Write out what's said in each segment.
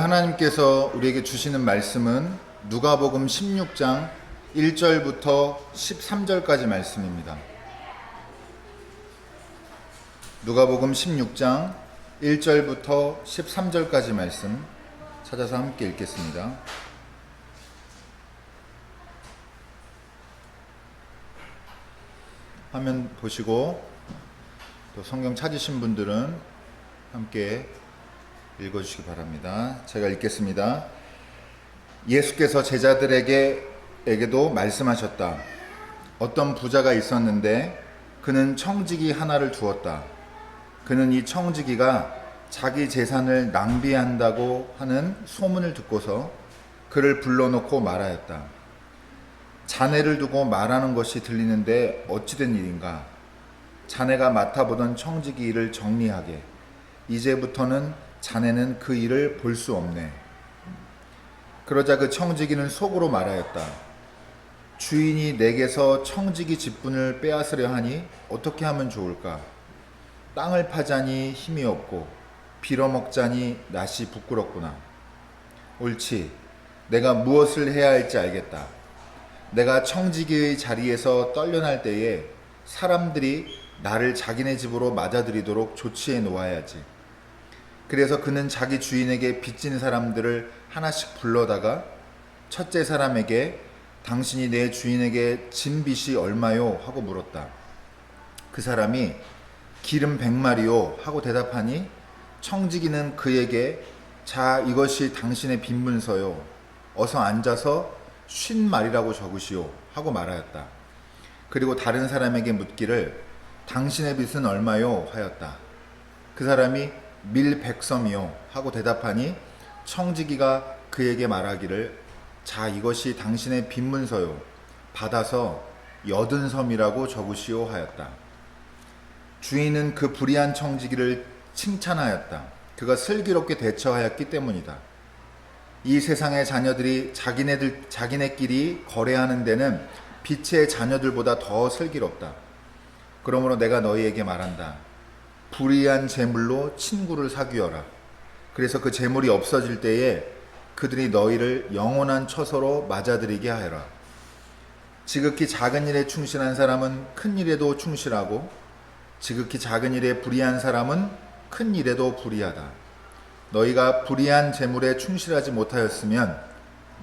하나님께서 우리에게 주시는 말씀은 누가복음 16장 1절부터 13절까지 말씀입니다. 누가복음 16장 1절부터 13절까지 말씀 찾아서 함께 읽겠습니다. 화면 보시고 또 성경 찾으신 분들은 함께 읽어주시기 바랍니다. 제가 읽겠습니다. 예수께서 제자들에게도 말씀하셨다. 어떤 부자가 있었는데 그는 청지기 하나를 두었다. 그는 이 청지기가 자기 재산을 낭비한다고 하는 소문을 듣고서 그를 불러놓고 말하였다. 자네를 두고 말하는 것이 들리는데 어찌된 일인가? 자네가 맡아보던 청지기 일을 정리하게. 이제부터는 자네는 그 일을 볼 수 없네. 그러자 그 청지기는 속으로 말하였다. 주인이 내게서 청지기 직분을 빼앗으려 하니 어떻게 하면 좋을까? 땅을 파자니 힘이 없고 빌어먹자니 낯이 부끄럽구나. 옳지. 내가 무엇을 해야 할지 알겠다. 내가 청지기의 자리에서 떨려날 때에 사람들이 나를 자기네 집으로 맞아들이도록 조치해 놓아야지. 그래서 그는 자기 주인에게 빚진 사람들을 하나씩 불러다가 첫째 사람에게 당신이 내 주인에게 진 빚이 얼마요? 하고 물었다. 그 사람이 기름 100마리요? 하고 대답하니 청지기는 그에게 자, 이것이 당신의 빚문서요. 어서 앉아서 50마리라고 적으시오. 하고 말하였다. 그리고 다른 사람에게 묻기를 당신의 빚은 얼마요? 하였다. 그 사람이 밀 100섬이요 하고 대답하니 청지기가 그에게 말하기를 자, 이것이 당신의 빚문서요. 받아서 80섬이라고 적으시오 하였다. 주인은 그 불의한 청지기를 칭찬하였다. 그가 슬기롭게 대처하였기 때문이다. 이 세상의 자녀들이 자기네끼리 거래하는 데는 빛의 자녀들보다 더 슬기롭다. 그러므로 내가 너희에게 말한다. 불의한 재물로 친구를 사귀어라. 그래서 그 재물이 없어질 때에 그들이 너희를 영원한 처소로 맞아들이게 하여라. 지극히 작은 일에 충실한 사람은 큰 일에도 충실하고 지극히 작은 일에 불의한 사람은 큰 일에도 불의하다. 너희가 불의한 재물에 충실하지 못하였으면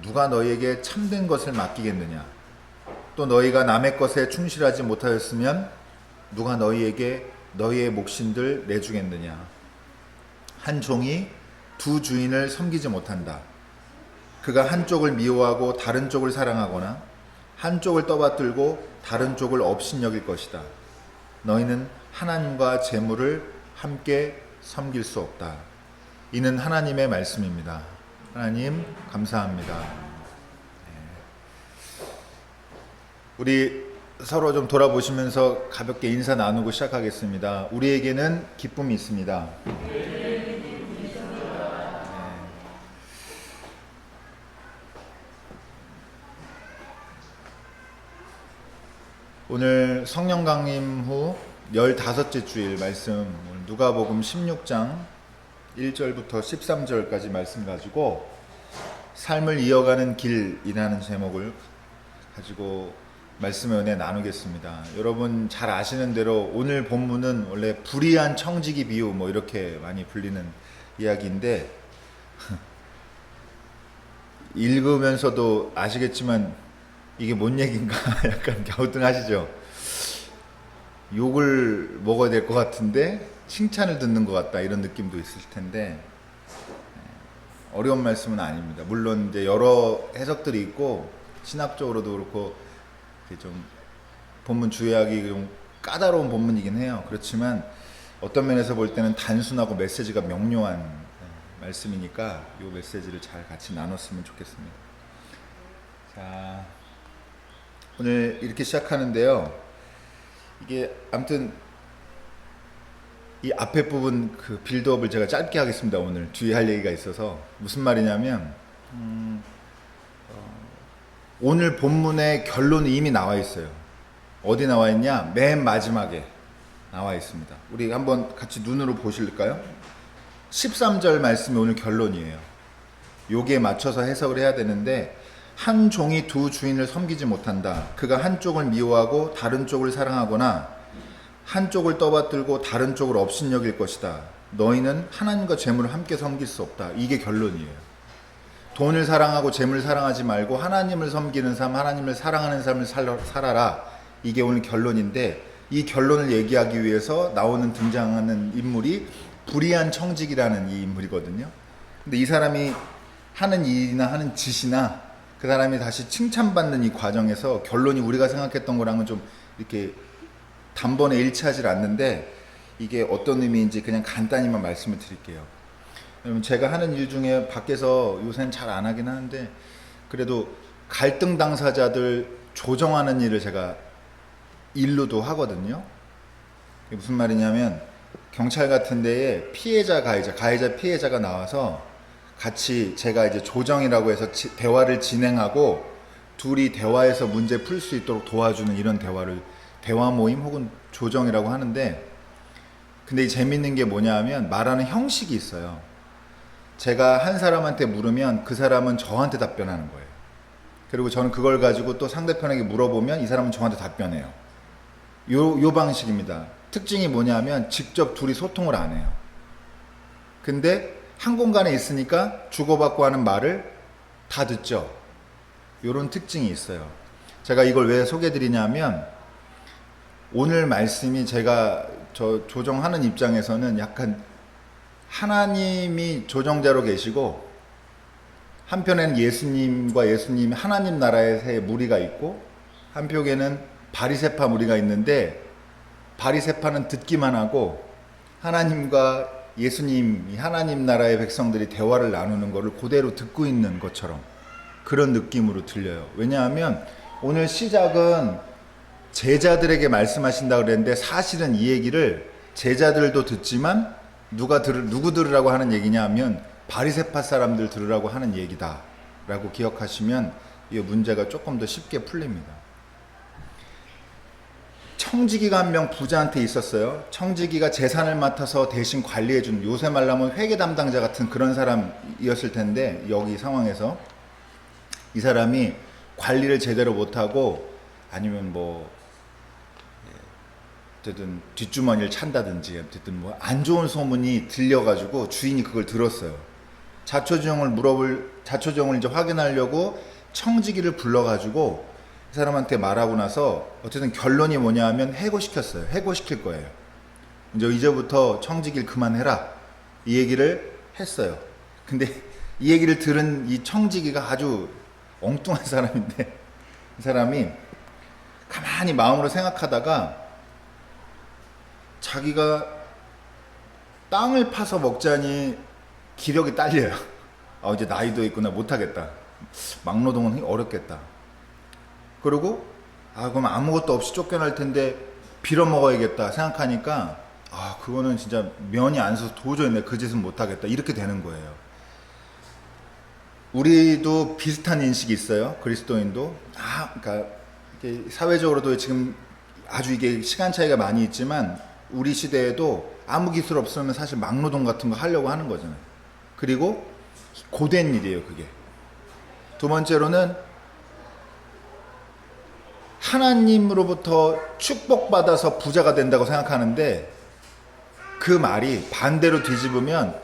누가 너희에게 참된 것을 맡기겠느냐? 또 너희가 남의 것에 충실하지 못하였으면 누가 너희에게 너희의 몫인들 내주겠느냐? 한 종이 두 주인을 섬기지 못한다. 그가 한쪽을 미워하고 다른 쪽을 사랑하거나 한쪽을 떠받들고 다른 쪽을 업신여길 것이다. 너희는 하나님과 재물을 함께 섬길 수 없다. 이는 하나님의 말씀입니다. 하나님 감사합니다. 우리 서로 좀 돌아보시면서 가볍게 인사 나누고 시작하겠습니다. 우리에게는 기쁨이 있습니다. 오늘 성령 강림 후 15째 주일 말씀, 누가복음 16장 1절부터 13절까지 말씀 가지고 삶을 이어가는 길이라는 제목을 가지고 말씀의 은혜 나누겠습니다. 여러분 잘 아시는 대로 오늘 본문은 원래 불의한 청지기 비유 이렇게 많이 불리는 이야기인데 읽으면서도 아시겠지만 이게 뭔 얘기인가 약간 갸우뚱하시죠? 욕을 먹어야 될 것 같은데 칭찬을 듣는 것 같다 이런 느낌도 있을 텐데 어려운 말씀은 아닙니다. 물론 이제 여러 해석들이 있고 신학적으로도 그렇고 좀 본문 주의하기 좀 까다로운 본문이긴 해요. 그렇지만 어떤 면에서 볼 때는 단순하고 메시지가 명료한 말씀이니까 이 메시지를 잘 같이 나눴으면 좋겠습니다. 자, 오늘 이렇게 시작하는데요. 이게 아무튼 이 앞에 부분 그 빌드업을 제가 짧게 하겠습니다. 오늘 뒤에 할 얘기가 있어서 무슨 말이냐면 오늘 본문의 결론이 이미 나와 있어요. 어디 나와 있냐? 맨 마지막에 나와 있습니다. 우리 한번 같이 눈으로 보실까요? 13절 말씀이 오늘 결론이에요. 여기에 맞춰서 해석을 해야 되는데, 한 종이 두 주인을 섬기지 못한다. 그가 한쪽을 미워하고 다른 쪽을 사랑하거나 한쪽을 떠받들고 다른 쪽을 업신여길 것이다. 너희는 하나님과 재물을 함께 섬길 수 없다. 이게 결론이에요. 돈을 사랑하고 재물을 사랑하지 말고 하나님을 섬기는 삶, 하나님을 사랑하는 삶을 살아라. 이게 오늘 결론인데, 이 결론을 얘기하기 위해서 등장하는 인물이 불의한 청직이라는 이 인물이거든요. 근데 이 사람이 하는 일이나 하는 짓이나 그 사람이 다시 칭찬받는 이 과정에서 결론이 우리가 생각했던 거랑은 좀 이렇게 단번에 일치하지 않는데, 이게 어떤 의미인지 그냥 간단히만 말씀을 드릴게요. 여러분, 제가 하는 일 중에 밖에서 요새는 잘 안 하긴 하는데, 그래도 갈등 당사자들 조정하는 일을 제가 일로도 하거든요. 이게 무슨 말이냐면, 경찰 같은 데에 피해자, 가해자 피해자가 나와서 같이 제가 이제 조정이라고 해서 대화를 진행하고 둘이 대화해서 문제 풀 수 있도록 도와주는 이런 대화 모임 혹은 조정이라고 하는데, 근데 이 재밌는 게 뭐냐 하면 말하는 형식이 있어요. 제가 한 사람한테 물으면 그 사람은 저한테 답변하는 거예요. 그리고 저는 그걸 가지고 또 상대편에게 물어보면 이 사람은 저한테 답변해요. 요 방식입니다. 특징이 뭐냐면 직접 둘이 소통을 안 해요. 근데 한 공간에 있으니까 주고받고 하는 말을 다 듣죠. 요런 특징이 있어요. 제가 이걸 왜 소개해드리냐면, 오늘 말씀이 제가 조정하는 입장에서는 약간 하나님이 조정자로 계시고, 한편에는 예수님 하나님 나라의 무리가 있고, 한쪽에는 바리새파 무리가 있는데, 바리새파는 듣기만 하고 하나님과 예수님, 하나님 나라의 백성들이 대화를 나누는 것을 그대로 듣고 있는 것처럼 그런 느낌으로 들려요. 왜냐하면 오늘 시작은 제자들에게 말씀하신다 그랬는데, 사실은 이 얘기를 제자들도 듣지만 누구 들으라고 하는 얘기냐 하면 바리새파 사람들 들으라고 하는 얘기다 라고 기억하시면 이 문제가 조금 더 쉽게 풀립니다. 청지기가 한 명 부자한테 있었어요. 청지기가 재산을 맡아서 대신 관리해주는, 요새 말하면 회계 담당자 같은 그런 사람이었을 텐데, 여기 상황에서 이 사람이 관리를 제대로 못하고 아니면 어쨌든 뒷주머니를 찬다든지 어쨌든 안 좋은 소문이 들려가지고 주인이 그걸 들었어요. 자초지종을 이제 확인하려고 청지기를 불러가지고 이 사람한테 말하고 나서 어쨌든 결론이 뭐냐 하면 해고시켰어요. 해고시킬 거예요. 이제부터 청지기를 그만해라, 이 얘기를 했어요. 근데 이 얘기를 들은 이 청지기가 아주 엉뚱한 사람인데, 이 사람이 가만히 마음으로 생각하다가 자기가 땅을 파서 먹자니 기력이 딸려요. 이제 나이도 있구나, 못하겠다, 막노동은 어렵겠다. 그리고 그럼 아무것도 없이 쫓겨날 텐데 빌어먹어야겠다 생각하니까, 그거는 진짜 면이 안 서서 도저히 내가 그 짓은 못하겠다, 이렇게 되는 거예요. 우리도 비슷한 인식이 있어요. 그리스도인도. 그러니까 사회적으로도 지금 아주 이게 시간 차이가 많이 있지만, 우리 시대에도 아무 기술 없으면 사실 막노동 같은 거 하려고 하는 거잖아요. 그리고 고된 일이에요, 그게. 두 번째로는 하나님으로부터 축복받아서 부자가 된다고 생각하는데, 그 말이 반대로 뒤집으면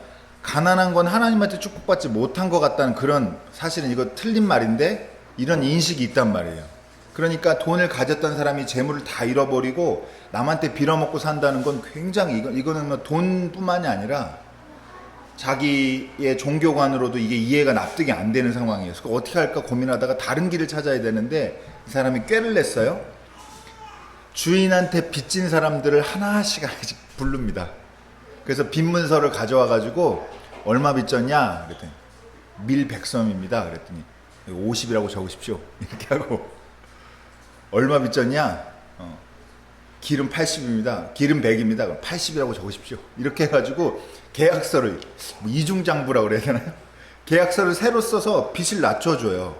가난한 건 하나님한테 축복받지 못한 것 같다는, 그런, 사실은 이거 틀린 말인데 이런 인식이 있단 말이에요. 그러니까 돈을 가졌던 사람이 재물을 다 잃어버리고 남한테 빌어먹고 산다는 건 굉장히, 이거는 돈뿐만이 아니라 자기의 종교관으로도 이게 이해가 납득이 안 되는 상황이에요. 그래서 어떻게 할까 고민하다가 다른 길을 찾아야 되는데, 이 사람이 꾀를 냈어요. 주인한테 빚진 사람들을 하나씩 부릅니다. 그래서 빚문서를 가져와 가지고 얼마 빚졌냐 그랬더니 밀백섬입니다 그랬더니 50이라고 적으십시오 이렇게 하고, 얼마 빚졌냐, 기름 80입니다 기름 100입니다 그럼 80이라고 적으십시오 이렇게 해가지고 계약서를, 이중장부라고 그래야 되나요? 계약서를 새로 써서 빚을 낮춰줘요.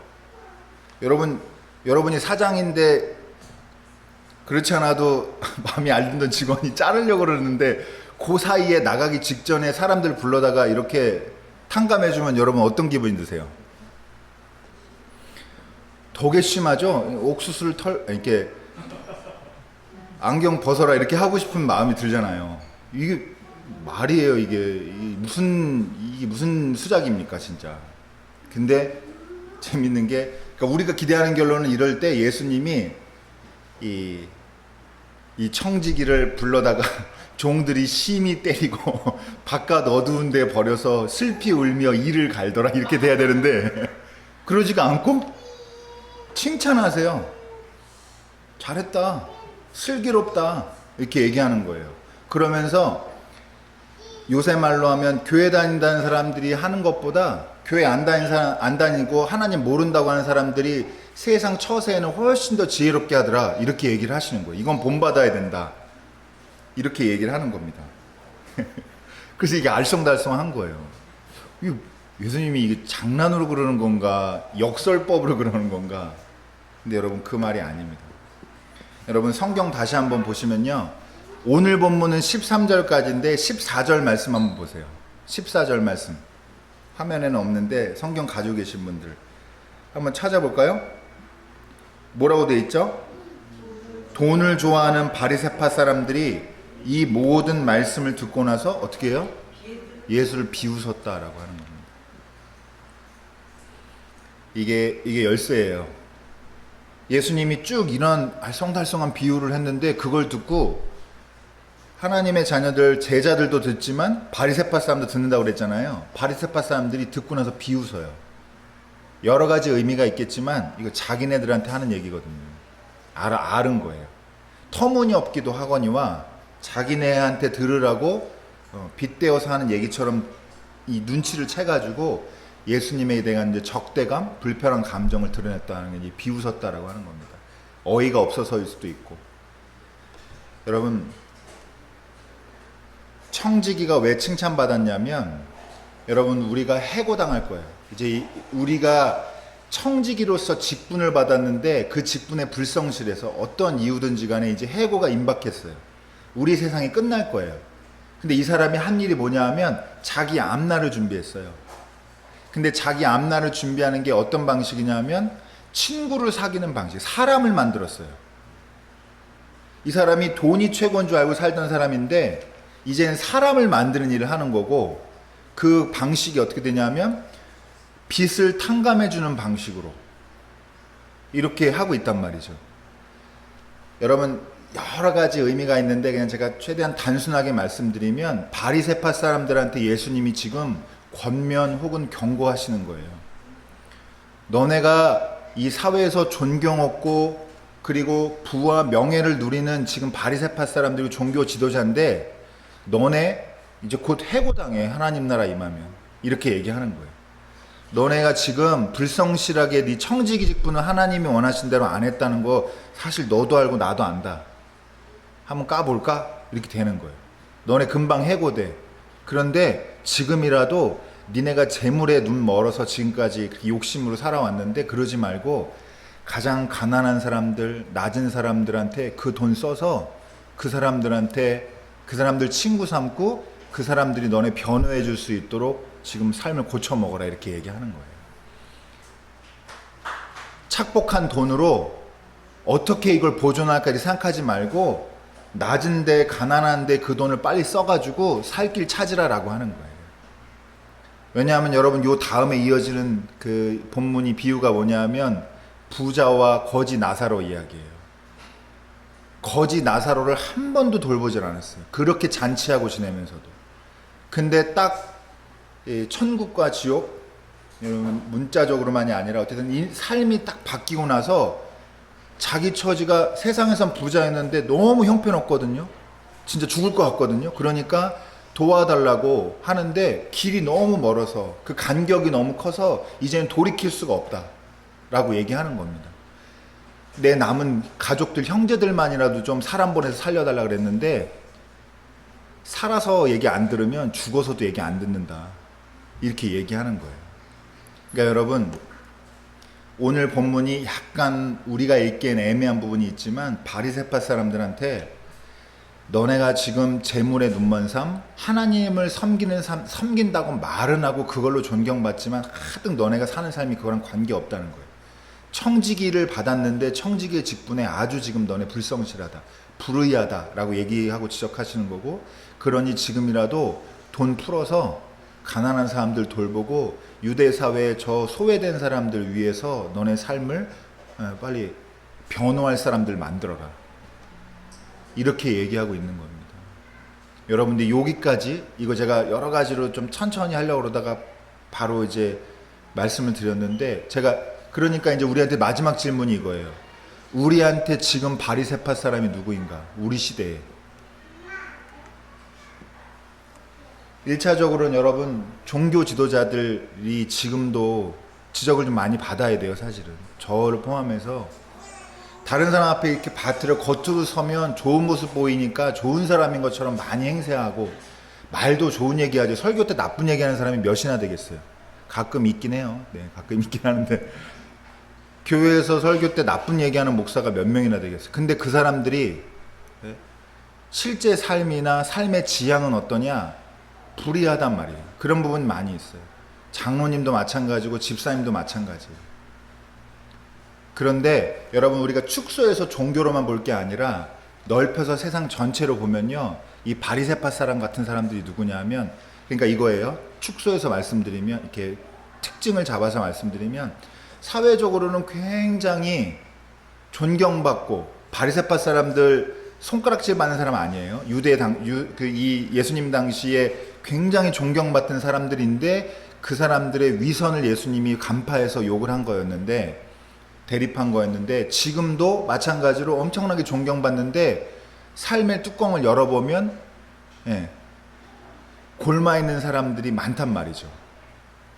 여러분이 사장인데 그렇지 않아도 마음이 알던 직원이 자르려고 그러는데, 그 사이에 나가기 직전에 사람들 불러다가 이렇게 탕감해주면 여러분 어떤 기분이 드세요? 더 괘씸하죠? 옥수수를 이렇게 안경 벗어라 이렇게 하고 싶은 마음이 들잖아요. 이게 말이에요. 이게 무슨 수작입니까 진짜. 근데 재밌는 게, 그러니까 우리가 기대하는 결론은 이럴 때 예수님이 이 청지기를 불러다가 종들이 심히 때리고 바깥 어두운 데 버려서 슬피 울며 이를 갈더라 이렇게 돼야 되는데 그러지가 않고 칭찬하세요. 잘했다, 슬기롭다 이렇게 얘기하는 거예요. 그러면서 요새 말로 하면 교회 다닌다는 사람들이 하는 것보다 교회 안 다니고 하나님 모른다고 하는 사람들이 세상 처세에는 훨씬 더 지혜롭게 하더라 이렇게 얘기를 하시는 거예요. 이건 본받아야 된다 이렇게 얘기를 하는 겁니다. 그래서 이게 알쏭달쏭한 거예요. 예수님이 이게 장난으로 그러는 건가 역설법으로 그러는 건가. 근데 여러분 그 말이 아닙니다. 여러분 성경 다시 한번 보시면요, 오늘 본문은 13절까지인데 14절 말씀 한번 보세요. 14절 말씀 화면에는 없는데 성경 가지고 계신 분들 한번 찾아볼까요? 뭐라고 돼 있죠? 돈을 좋아하는 바리새파 사람들이 이 모든 말씀을 듣고 나서 어떻게 해요? 예수를 비웃었다라고 하는 겁니다. 이게 열쇠예요. 예수님이 쭉 이런 알쏭달쏭한 비유를 했는데 그걸 듣고 하나님의 자녀들, 제자들도 듣지만 바리새파 사람도 듣는다고 그랬잖아요. 바리새파 사람들이 듣고 나서 비웃어요. 여러 가지 의미가 있겠지만 이거 자기네들한테 하는 얘기거든요. 아는 거예요. 터무니없기도 하거니와 자기네한테 들으라고 빗대어서 하는 얘기처럼 이 눈치를 채가지고 예수님에 대한 이제 적대감, 불편한 감정을 드러냈다는 게 비웃었다라고 하는 겁니다. 어이가 없어서일 수도 있고. 여러분, 청지기가 왜 칭찬받았냐면, 여러분 우리가 해고당할 거예요. 이제 우리가 청지기로서 직분을 받았는데 그 직분에 불성실해서 어떤 이유든지 간에 이제 해고가 임박했어요. 우리 세상이 끝날 거예요. 근데 이 사람이 한 일이 뭐냐 하면 자기 앞날을 준비했어요. 근데 자기 앞날을 준비하는 게 어떤 방식이냐면 친구를 사귀는 방식, 사람을 만들었어요. 이 사람이 돈이 최고인 줄 알고 살던 사람인데 이제는 사람을 만드는 일을 하는 거고, 그 방식이 어떻게 되냐면 빚을 탕감해주는 방식으로 이렇게 하고 있단 말이죠. 여러분 여러 가지 의미가 있는데 그냥 제가 최대한 단순하게 말씀드리면 바리새파 사람들한테 예수님이 지금 권면 혹은 경고하시는 거예요. 너네가 이 사회에서 존경 얻고 그리고 부와 명예를 누리는 지금 바리새파 사람들이 종교 지도자인데 너네 이제 곧 해고당해, 하나님 나라 임하면. 이렇게 얘기하는 거예요. 너네가 지금 불성실하게 네 청지기 직분을 하나님이 원하신 대로 안 했다는 거 사실 너도 알고 나도 안다. 한번 까볼까? 이렇게 되는 거예요. 너네 금방 해고돼. 그런데 지금이라도 니네가 재물에 눈 멀어서 지금까지 욕심으로 살아왔는데 그러지 말고 가장 가난한 사람들, 낮은 사람들한테 그 돈 써서 그 사람들 친구 삼고 그 사람들이 너네 변호해 줄 수 있도록 지금 삶을 고쳐 먹어라 이렇게 얘기하는 거예요. 착복한 돈으로 어떻게 이걸 보존할까지 생각하지 말고 낮은데 가난한데 그 돈을 빨리 써가지고 살 길 찾으라라고 하는 거예요. 왜냐하면 여러분 요 다음에 이어지는 그 본문이 비유가 뭐냐면 부자와 거지 나사로 이야기예요. 거지 나사로를 한 번도 돌보질 않았어요. 그렇게 잔치하고 지내면서도. 근데 딱 천국과 지옥, 여러분 문자적으로만이 아니라 어쨌든 이 삶이 딱 바뀌고 나서 자기 처지가 세상에선 부자였는데 너무 형편없거든요. 진짜 죽을 것 같거든요. 그러니까 도와달라고 하는데 길이 너무 멀어서 그 간격이 너무 커서 이제는 돌이킬 수가 없다라고 얘기하는 겁니다. 내 남은 가족들, 형제들만이라도 좀 사람 보내서 살려달라 그랬는데 살아서 얘기 안 들으면 죽어서도 얘기 안 듣는다. 이렇게 얘기하는 거예요. 그러니까 여러분 오늘 본문이 약간 우리가 읽기엔 애매한 부분이 있지만 바리새파 사람들한테 너네가 지금 재물에 눈먼 삶, 하나님을 섬기는 삶, 섬긴다고 말은 하고 그걸로 존경받지만 하등 너네가 사는 삶이 그거랑 관계없다는 거예요. 청지기를 받았는데 청지기의 직분에 아주 지금 너네 불성실하다, 불의하다라고 얘기하고 지적하시는 거고, 그러니 지금이라도 돈 풀어서 가난한 사람들 돌보고 유대 사회에 저 소외된 사람들 위해서 너네 삶을 빨리 변호할 사람들 만들어라. 이렇게 얘기하고 있는 겁니다. 여러분들 여기까지, 이거 제가 여러 가지로 좀 천천히 하려고 그러다가 바로 이제 말씀을 드렸는데, 제가 그러니까 이제 우리한테 마지막 질문이 이거예요. 우리한테 지금 바리새파 사람이 누구인가? 우리 시대에. 1차적으로는 여러분, 종교 지도자들이 지금도 지적을 좀 많이 받아야 돼요, 사실은. 저를 포함해서. 다른 사람 앞에 이렇게 바트를 겉으로 서면 좋은 모습 보이니까 좋은 사람인 것처럼 많이 행세하고, 말도 좋은 얘기하죠. 설교 때 나쁜 얘기하는 사람이 몇이나 되겠어요. 가끔 있긴 해요. 네, 가끔 있긴 하는데 교회에서 설교 때 나쁜 얘기하는 목사가 몇 명이나 되겠어요. 근데 그 사람들이 실제 삶이나 삶의 지향은 어떠냐? 불의하단 말이에요. 그런 부분이 많이 있어요. 장로님도 마찬가지고 집사님도 마찬가지예요. 그런데 여러분, 우리가 축소해서 종교로만 볼 게 아니라 넓혀서 세상 전체로 보면요, 이 바리새파 사람 같은 사람들이 누구냐면, 그러니까 이거예요. 축소해서 말씀드리면, 이렇게 특징을 잡아서 말씀드리면, 사회적으로는 굉장히 존경받고, 바리새파 사람들 손가락질 받는 사람 아니에요. 이 예수님 당시에 굉장히 존경받던 사람들인데, 그 사람들의 위선을 예수님이 간파해서 욕을 한 거였는데, 대립한 거였는데, 지금도 마찬가지로 엄청나게 존경받는데 삶의 뚜껑을 열어보면 골마 있는 사람들이 많단 말이죠.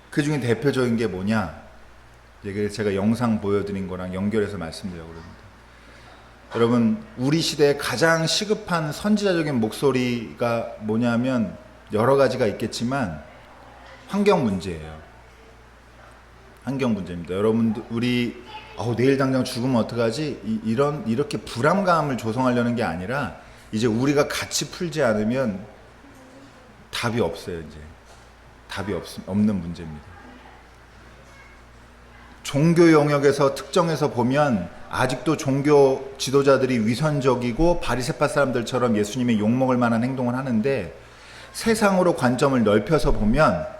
그 중에 대표적인 게 뭐냐, 제가 영상 보여드린 거랑 연결해서 말씀드리려고 그럽니다. 여러분, 우리 시대에 가장 시급한 선지자적인 목소리가 뭐냐면 여러 가지가 있겠지만 환경 문제예요. 환경 문제입니다. 여러분들, 우리 내일 당장 죽으면 어떡하지? 이렇게 불안감을 조성하려는 게 아니라, 이제 우리가 같이 풀지 않으면 답이 없어요. 이제 답이 없는 문제입니다. 종교 영역에서 특정해서 보면 아직도 종교 지도자들이 위선적이고 바리새파 사람들처럼 예수님의 욕먹을 만한 행동을 하는데, 세상으로 관점을 넓혀서 보면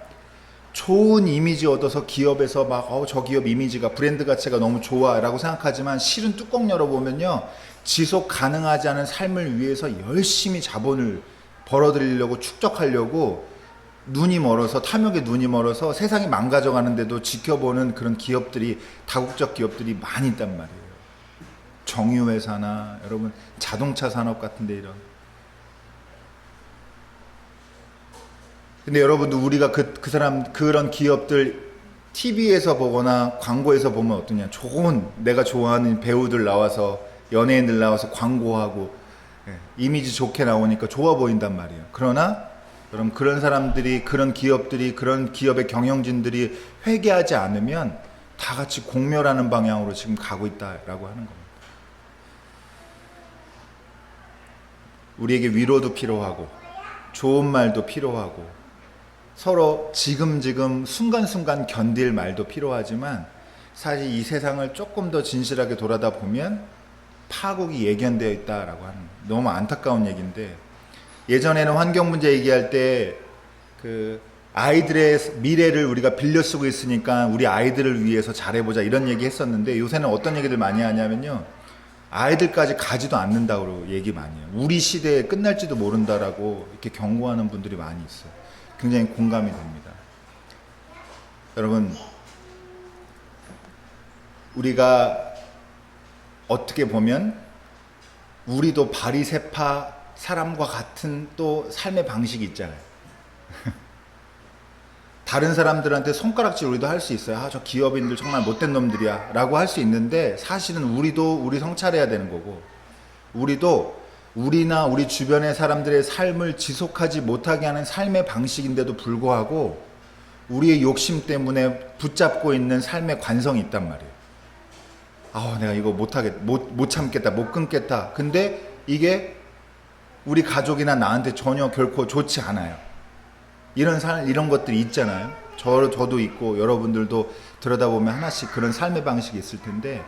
좋은 이미지 얻어서 기업에서 막 저 기업 이미지가, 브랜드 가치가 너무 좋아 라고 생각하지만, 실은 뚜껑 열어보면요, 지속 가능하지 않은 삶을 위해서 열심히 자본을 벌어들이려고, 축적하려고 눈이 멀어서, 탐욕에 눈이 멀어서 세상이 망가져가는데도 지켜보는 그런 기업들이, 다국적 기업들이 많이 있단 말이에요. 정유회사나 여러분 자동차 산업 같은데 이런. 근데 여러분도 우리가 그런 기업들 TV에서 보거나 광고에서 보면 어떠냐, 좋은, 내가 좋아하는 배우들 나와서, 연예인들 나와서 광고하고 이미지 좋게 나오니까 좋아 보인단 말이에요. 그러나 여러분, 그런 사람들이, 그런 기업들이, 그런 기업의 경영진들이 회개하지 않으면 다 같이 공멸하는 방향으로 지금 가고 있다라고 하는 겁니다. 우리에게 위로도 필요하고 좋은 말도 필요하고 서로 지금 순간순간 견딜 말도 필요하지만, 사실 이 세상을 조금 더 진실하게 돌아다 보면 파국이 예견되어 있다라고 하는, 너무 안타까운 얘기인데, 예전에는 환경 문제 얘기할 때 그 아이들의 미래를 우리가 빌려 쓰고 있으니까 우리 아이들을 위해서 잘해보자 이런 얘기 했었는데, 요새는 어떤 얘기들 많이 하냐면요, 아이들까지 가지도 않는다고 얘기 많이 해요. 우리 시대에 끝날지도 모른다라고 이렇게 경고하는 분들이 많이 있어요. 굉장히 공감이 됩니다. 여러분, 우리가 어떻게 보면 우리도 바리새파 사람과 같은 또 삶의 방식이 있잖아요. 다른 사람들한테 손가락질 우리도 할 수 있어요. 저 기업인들 정말 못된 놈들이야 라고 할 수 있는데, 사실은 우리도 우리 성찰해야 되는 거고, 우리도 우리나 우리 주변의 사람들의 삶을 지속하지 못하게 하는 삶의 방식인데도 불구하고 우리의 욕심 때문에 붙잡고 있는 삶의 관성이 있단 말이에요. 내가 이거 못 참겠다, 못 끊겠다. 근데 이게 우리 가족이나 나한테 전혀 결코 좋지 않아요. 이런 것들이 있잖아요. 저도 있고 여러분들도 들여다보면 하나씩 그런 삶의 방식이 있을 텐데,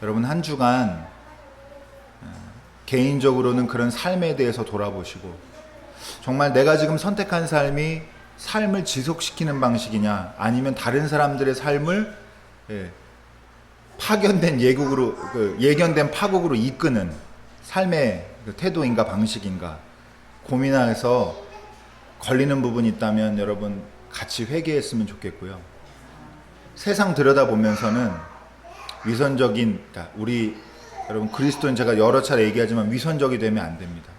여러분 한 주간 개인적으로는 그런 삶에 대해서 돌아보시고, 정말 내가 지금 선택한 삶이 삶을 지속시키는 방식이냐, 아니면 다른 사람들의 삶을 파견된 예견된 파국으로 이끄는 삶의 태도인가 방식인가 고민해서 걸리는 부분이 있다면 여러분 같이 회개했으면 좋겠고요. 세상 들여다보면서는 위선적인, 그러니까 우리 여러분 그리스도인, 제가 여러 차례 얘기하지만 위선적이 되면 안 됩니다.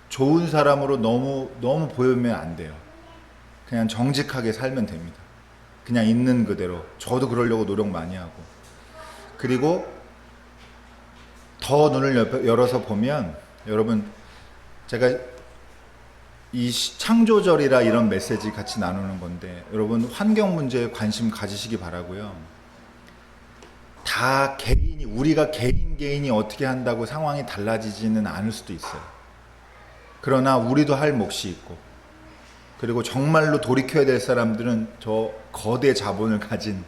좋은 사람으로 너무 보이면 안 돼요. 그냥 정직하게 살면 됩니다. 그냥 있는 그대로. 저도 그러려고 노력 많이 하고. 그리고 더 눈을 열어서 보면, 여러분 제가 이 창조절이라 이런 메시지 같이 나누는 건데, 여러분 환경 문제에 관심 가지시기 바라고요. 다 우리가 개인이 어떻게 한다고 상황이 달라지지는 않을 수도 있어요. 그러나 우리도 할 몫이 있고, 그리고 정말로 돌이켜야 될 사람들은 저 거대 자본을 가진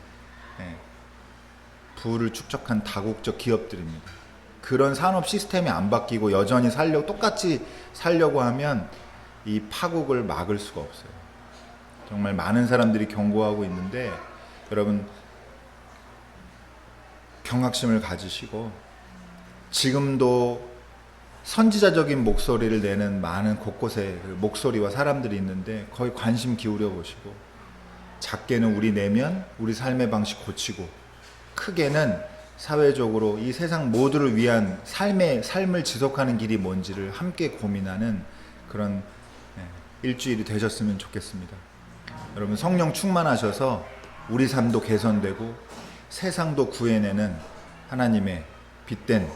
부를 축적한 다국적 기업들입니다. 그런 산업 시스템이 안 바뀌고 여전히 똑같이 살려고 하면 이 파국을 막을 수가 없어요. 정말 많은 사람들이 경고하고 있는데, 여러분 경각심을 가지시고, 지금도 선지자적인 목소리를 내는 많은 곳곳에 목소리와 사람들이 있는데 거의 관심 기울여 보시고, 작게는 우리 내면 우리 삶의 방식 고치고, 크게는 사회적으로 이 세상 모두를 위한 삶을 지속하는 길이 뭔지를 함께 고민하는 그런 일주일이 되셨으면 좋겠습니다. 여러분 성령 충만하셔서 우리 삶도 개선되고 세상도 구해내는 하나님의 빛된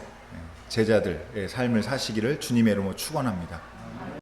제자들의 삶을 사시기를 주님의 이름으로 축원합니다.